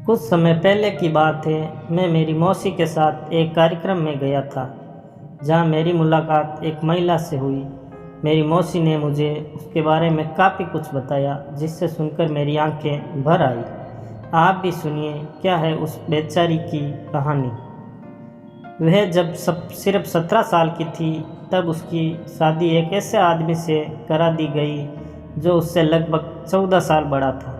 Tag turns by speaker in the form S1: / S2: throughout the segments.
S1: कुछ समय पहले की बात है। मैं मेरी मौसी के साथ एक कार्यक्रम में गया था जहां मेरी मुलाकात एक महिला से हुई। मेरी मौसी ने मुझे उसके बारे में काफ़ी कुछ बताया जिससे सुनकर मेरी आंखें भर आई। आप भी सुनिए क्या है उस बेचारी की कहानी। वह जब सिर्फ 17 साल की थी तब उसकी शादी एक ऐसे आदमी से करा दी गई जो उससे लगभग 14 साल बड़ा था।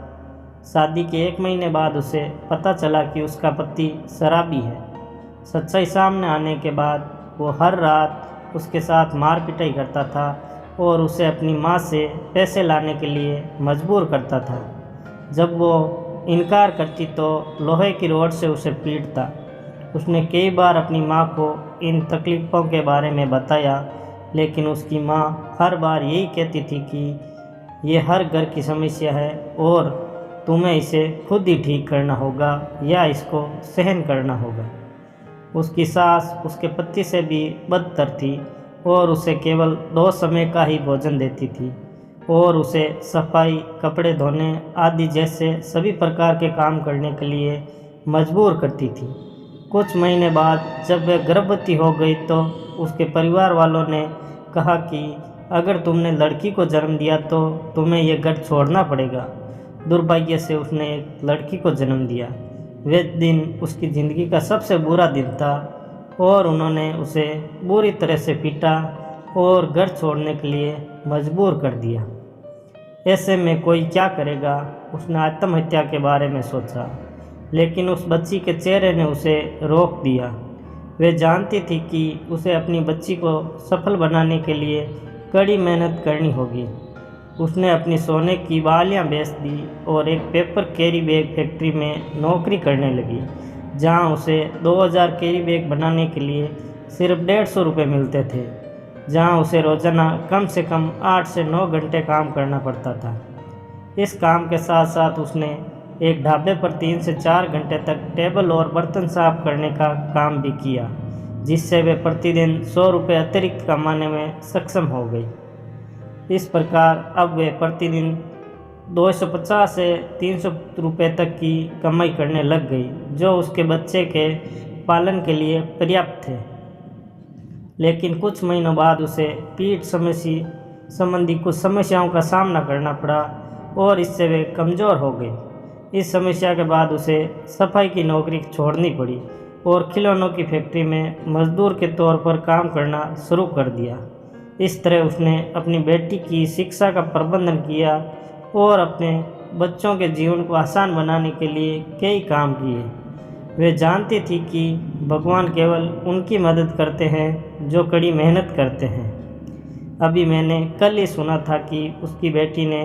S1: शादी के 1 महीने बाद उसे पता चला कि उसका पति शराबी है। सच्चाई सामने आने के बाद वो हर रात उसके साथ मार पिटाई करता था और उसे अपनी माँ से पैसे लाने के लिए मजबूर करता था। जब वो इनकार करती तो लोहे की रॉड से उसे पीटता। उसने कई बार अपनी माँ को इन तकलीफ़ों के बारे में बताया, लेकिन उसकी माँ हर बार यही कहती थी कि ये हर घर की समस्या है और तुम्हें इसे खुद ही ठीक करना होगा या इसको सहन करना होगा। उसकी सास उसके पति से भी बदतर थी और उसे केवल 2 समय का ही भोजन देती थी और उसे सफाई, कपड़े धोने आदि जैसे सभी प्रकार के काम करने के लिए मजबूर करती थी। कुछ महीने बाद जब वह गर्भवती हो गई तो उसके परिवार वालों ने कहा कि अगर तुमने लड़की को जन्म दिया तो तुम्हें यह घर छोड़ना पड़ेगा। दुर्भाग्य से उसने एक लड़की को जन्म दिया। वह दिन उसकी ज़िंदगी का सबसे बुरा दिन था और उन्होंने उसे बुरी तरह से पीटा और घर छोड़ने के लिए मजबूर कर दिया। ऐसे में कोई क्या करेगा? उसने आत्महत्या के बारे में सोचा, लेकिन उस बच्ची के चेहरे ने उसे रोक दिया। वह जानती थी कि उसे अपनी बच्ची को सफल बनाने के लिए कड़ी मेहनत करनी होगी। उसने अपनी सोने की बालियां बेच दी और एक पेपर कैरी बैग फैक्ट्री में नौकरी करने लगी, जहां उसे 2000 कैरी बैग बनाने के लिए सिर्फ 150 रुपये मिलते थे, जहां उसे रोज़ाना कम से कम 8 से 9 घंटे काम करना पड़ता था। इस काम के साथ साथ उसने एक ढाबे पर 3 से 4 घंटे तक टेबल और बर्तन साफ करने का काम भी किया, जिससे वे प्रतिदिन 100 रुपये अतिरिक्त कमाने में सक्षम हो गई। इस प्रकार अब वे प्रतिदिन 250 से 300 रुपये तक की कमाई करने लग गई, जो उसके बच्चे के पालन के लिए पर्याप्त थे। लेकिन कुछ महीनों बाद उसे पीठ संबंधी कुछ समस्याओं का सामना करना पड़ा और इससे वे कमज़ोर हो गई। इस समस्या के बाद उसे सफाई की नौकरी छोड़नी पड़ी और खिलौनों की फैक्ट्री में मजदूर के तौर पर काम करना शुरू कर दिया। इस तरह उसने अपनी बेटी की शिक्षा का प्रबंधन किया और अपने बच्चों के जीवन को आसान बनाने के लिए कई काम किए। वे जानती थी कि भगवान केवल उनकी मदद करते हैं जो कड़ी मेहनत करते हैं। अभी मैंने कल ही सुना था कि उसकी बेटी ने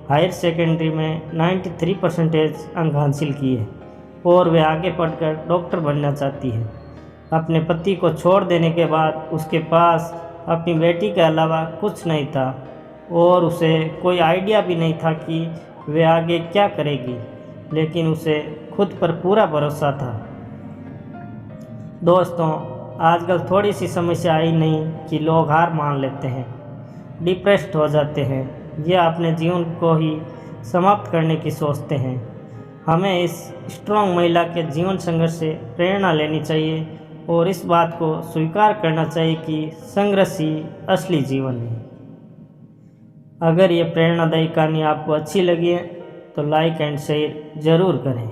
S1: हायर सेकेंडरी में 93% अंक हासिल किए और वे आगे पढ़कर डॉक्टर बनना चाहती है। अपने पति को छोड़ देने के बाद उसके पास अपनी बेटी के अलावा कुछ नहीं था और उसे कोई आइडिया भी नहीं था कि वे आगे क्या करेगी, लेकिन उसे खुद पर पूरा भरोसा था। दोस्तों, आजकल थोड़ी सी समस्या आई नहीं कि लोग हार मान लेते हैं, डिप्रेस्ड हो जाते हैं या अपने जीवन को ही समाप्त करने की सोचते हैं। हमें इस स्ट्रॉन्ग महिला के जीवन संघर्ष से प्रेरणा लेनी चाहिए और इस बात को स्वीकार करना चाहिए कि संघर्ष ही असली जीवन है। अगर ये प्रेरणादायी कहानी आपको अच्छी लगी है तो लाइक एंड शेयर ज़रूर करें।